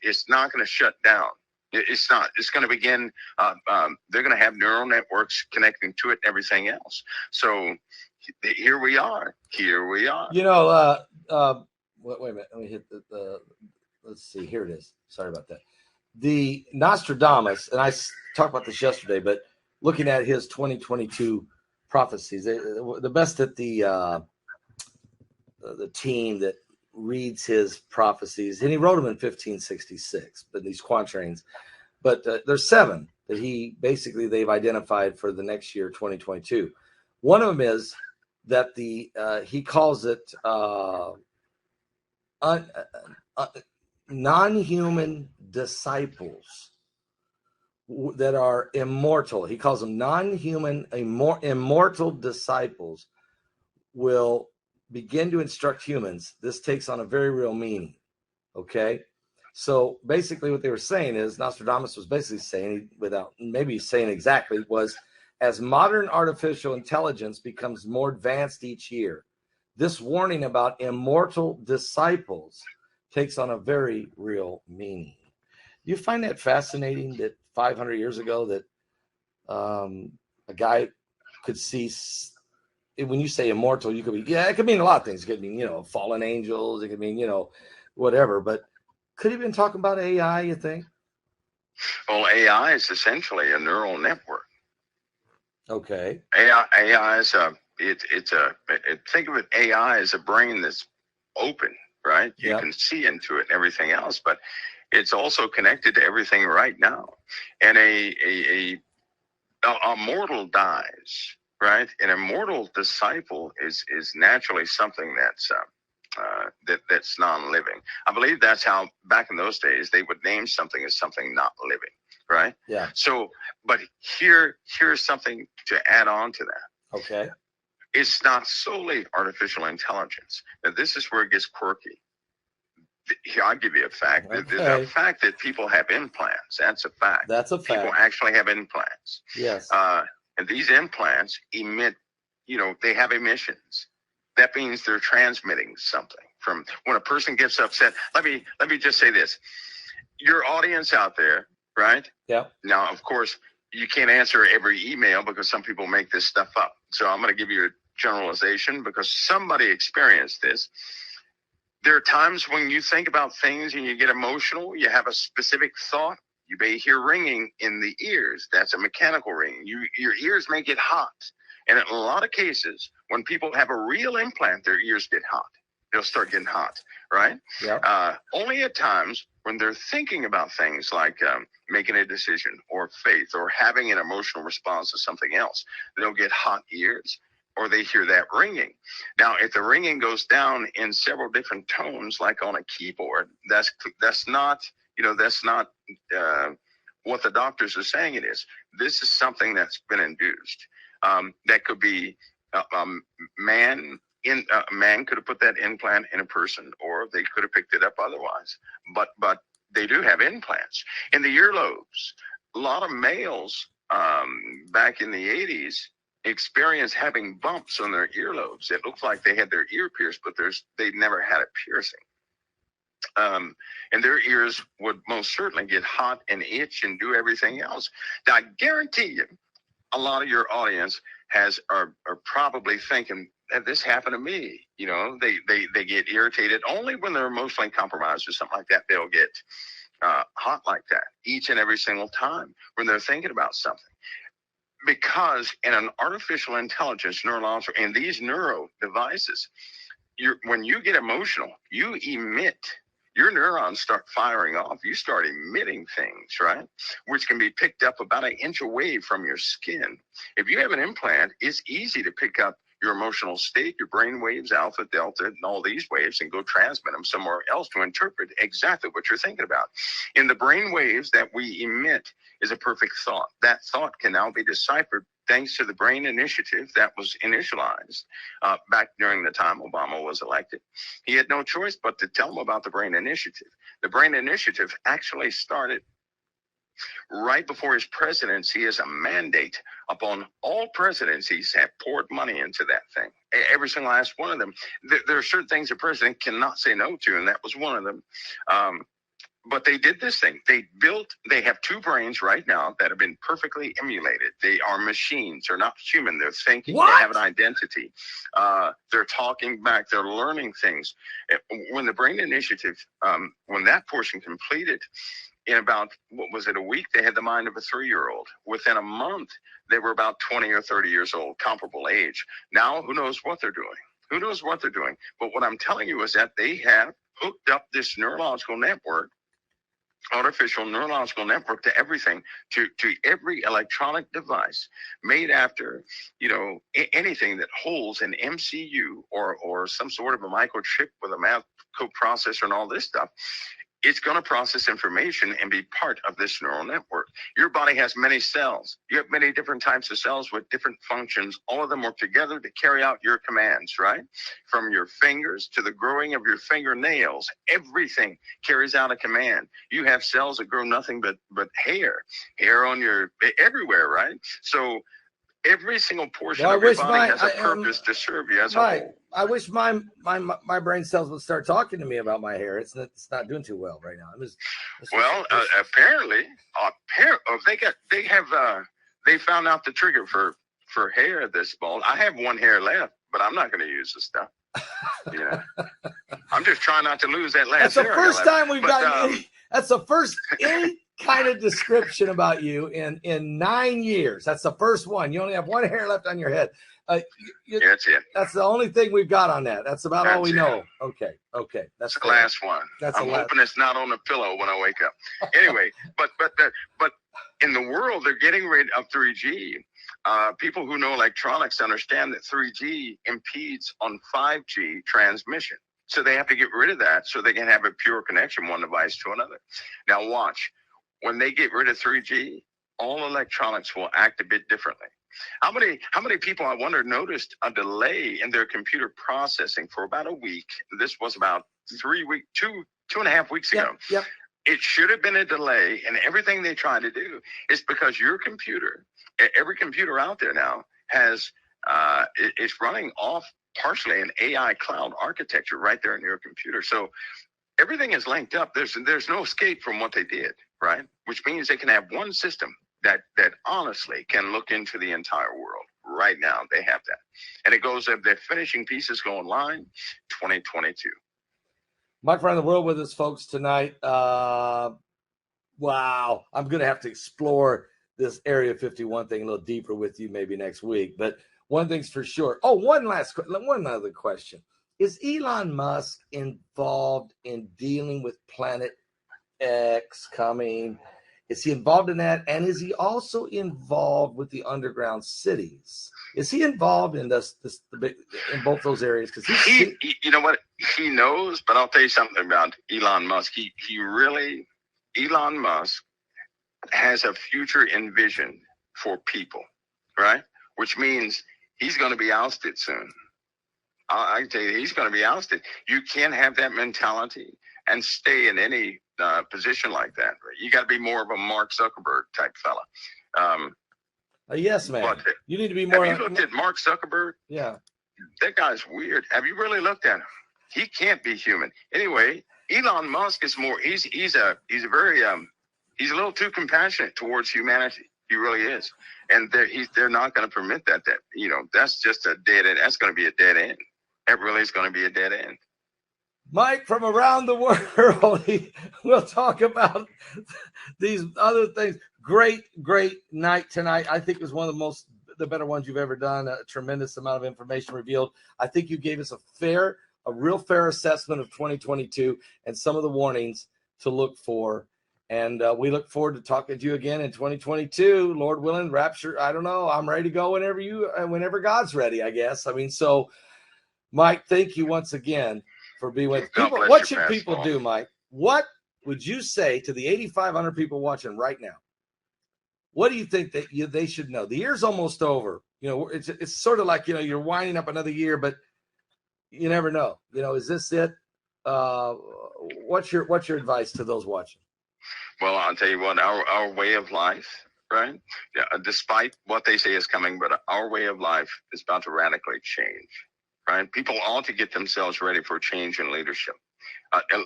it's not gonna shut down. It's not. It's going to begin. They're going to have neural networks connecting to it and everything else. So here we are. Here we are. wait a minute. Let me hit the. Let's see. Here it is. Sorry about that. The Nostradamus, and I talked about this yesterday, but looking at his 2022 prophecies, the best at the team that reads his prophecies, and he wrote them in 1566, but these quatrains. But there's 7 that they've identified for the next year, 2022. One of them is that he calls it non-human disciples that are immortal. He calls them non-human, immortal disciples will begin to instruct humans. This takes on a very real meaning. Okay. So basically what they were saying is, Nostradamus was basically saying, without maybe saying exactly, was as modern artificial intelligence becomes more advanced each year, this warning about immortal disciples takes on a very real meaning. Do you find that fascinating that 500 years ago that a guy could see, when you say immortal, you could be, it could mean a lot of things. It could mean, fallen angels. It could mean, whatever. But could he have been talking about AI, you think? Well, AI is essentially a neural network. Okay. AI is think of it, AI as a brain that's open, right? You can see into it and everything else, but it's also connected to everything right now. And a mortal dies, right? An immortal disciple is naturally something that's non-living. I believe that's how back in those days they would name something as something not living, right? Yeah. So, but here's something to add on to that. Okay. It's not solely artificial intelligence. Now, this is where it gets quirky. Here, I'll give you a fact. Okay. The fact that people have implants, that's a fact. That's a fact. People actually have implants. Yes. And these implants emit, they have emissions. That means they're transmitting something from when a person gets upset. Let me just say this. Your audience out there, right? Yeah. Now, of course, you can't answer every email because some people make this stuff up. So I'm going to give you a generalization because somebody experienced this. There are times when you think about things and you get emotional. You have a specific thought. You may hear ringing in the ears. That's a mechanical ring. Your ears may get hot. And in a lot of cases, when people have a real implant, their ears get hot. They'll start getting hot, right? Yeah. Only at times when they're thinking about things like making a decision or faith or having an emotional response to something else, they'll get hot ears or they hear that ringing. Now, if the ringing goes down in several different tones, like on a keyboard, that's not what the doctors are saying it is. This is something that's been induced. That could be a man could have put that implant in a person, or they could have picked it up otherwise. But they do have implants in the earlobes. a lot of males back in the 80s experience having bumps on their earlobes. It looked like they had their ear pierced, but they never had a piercing. And their ears would most certainly get hot and itch and do everything else. Now, I guarantee you, a lot of your audience are probably thinking that this happened to me. You know, they get irritated only when they're emotionally compromised or something like that. They'll get hot like that each and every single time when they're thinking about something. Because in an artificial intelligence neurological, in these neuro devices, when you get emotional, you emit. Your neurons start firing off. You start emitting things, right? Which can be picked up about 1 inch away from your skin. If you have an implant, it's easy to pick up your emotional state, your brain waves, alpha, delta, and all these waves, and go transmit them somewhere else to interpret exactly what you're thinking about. In the brain waves that we emit is a perfect thought. That thought can now be deciphered thanks to the Brain Initiative that was initialized back during the time Obama was elected. He had no choice but to tell them about the Brain Initiative. The Brain Initiative actually started right before his presidency as a mandate upon all presidencies have poured money into that thing. Every single last one of them. There are certain things a president cannot say no to, and that was one of them. But they did this thing. They have 2 brains right now that have been perfectly emulated. They are machines. They're not human. They're thinking. What? They have an identity. They're talking back. They're learning things. When the Brain Initiative, when that portion completed, in about, a week, they had the mind of a 3-year-old. Within a month, they were about 20 or 30 years old, comparable age. Now, who knows what they're doing? Who knows what they're doing? But what I'm telling you is that they have hooked up this neurological network, artificial neurological network, to everything, to every electronic device made after, anything that holds an MCU or some sort of a microchip with a math code processor and all this stuff. It's going to process information and be part of this neural network. Your body has many cells. You have many different types of cells with different functions. All of them work together to carry out your commands, right? From your fingers to the growing of your fingernails, everything carries out a command. You have cells that grow nothing but hair on your, everywhere, right? So every single portion of your body has a purpose to serve you as a whole. I wish my brain cells would start talking to me about my hair. It's not doing too well right now. Apparently, they found out the trigger for hair this bald. I have 1 hair left, but I'm not going to use the stuff. I'm just trying not to lose that last hair. That's the first time we've gotten. That's the first any kind of description about you in 9 years. That's the first one. You only have 1 hair left on your head. That's it. That's the only thing we've got on that. That's about all we know. Okay. That's the last one. I'm hoping it's not on the pillow when I wake up. Anyway, but in the world, they're getting rid of 3G. People who know electronics understand that 3G impedes on 5G transmission. So they have to get rid of that so they can have a pure connection, one device to another. Now watch. When they get rid of 3G, all electronics will act a bit differently. How many people, I wonder, noticed a delay in their computer processing for about a week? This was about 2.5 weeks ago. Yep. It should have been a delay, and everything they try to do is because your computer, every computer out there now it's running off partially an AI cloud architecture right there in your computer. So everything is linked up. There's no escape from what they did, right? Which means they can have one system that honestly can look into the entire world. Right now, they have that. And it goes, if they're finishing pieces go online, 2022. Mike around the world with us, folks, tonight. Wow. I'm going to have to explore this Area 51 thing a little deeper with you maybe next week. But one thing's for sure. Oh, one other question. Is Elon Musk involved in dealing with Planet X coming? Is he involved in that? And is he also involved with the underground cities? Is he involved in in both those areas? Because he you know what? He knows, but I'll tell you something about Elon Musk. Elon Musk has a future envision for people, right? Which means he's going to be ousted soon. I can tell you, he's going to be ousted. You can't have that mentality and stay in any position like that. You got to be more of a Mark Zuckerberg type fella. Yes, man. You need to be more. Have you looked at Mark Zuckerberg? Yeah. That guy's weird. Have you really looked at him? He can't be human. Anyway, Elon Musk is more. He's a little too compassionate towards humanity. He really is, and they're not going to permit that. That's just a dead end. That's going to be a dead end. That really is going to be a dead end. Mike, from around the world, we'll talk about these other things. Great night tonight. I think it was one of the better ones you've ever done. A tremendous amount of information revealed. I think you gave us a real fair assessment of 2022 and some of the warnings to look for. And we look forward to talking to you again in 2022, Lord willing. Rapture, I don't know. I'm ready to go whenever God's ready, I guess. I mean, so, Mike, thank you once again for being with people. What should people do, Mike? What would you say to the 8,500 people watching right now? What do you think that they should know? The year's almost over. It's sort of like, you're winding up another year, but you never know. Is this it? What's your advice to those watching? Well, I'll tell you what, our way of life, right? Yeah, despite what they say is coming, but our way of life is about to radically change, right? People ought to get themselves ready for change in leadership.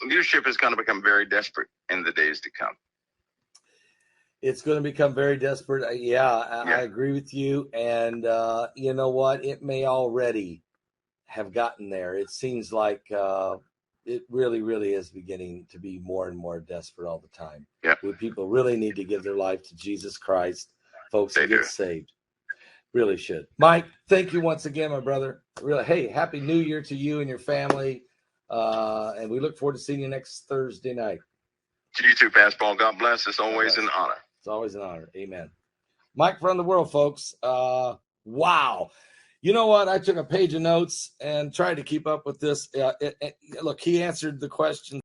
Leadership is going to become very desperate in the days to come. It's going to become very desperate. I agree with you. And you know what? It may already have gotten there. It seems like it really, really is beginning to be more and more desperate all the time. Yeah. People really need to give their life to Jesus Christ, folks, and get saved. Really should. Mike, thank you once again, my brother. Really, hey, Happy New Year to you and your family. And we look forward to seeing you next Thursday night. To you too, Pastor Paul. God bless. It's always an honor. It's always an honor. Amen. Mike from the world, folks. Wow. You know what? I took a page of notes and tried to keep up with this. Look, he answered the question.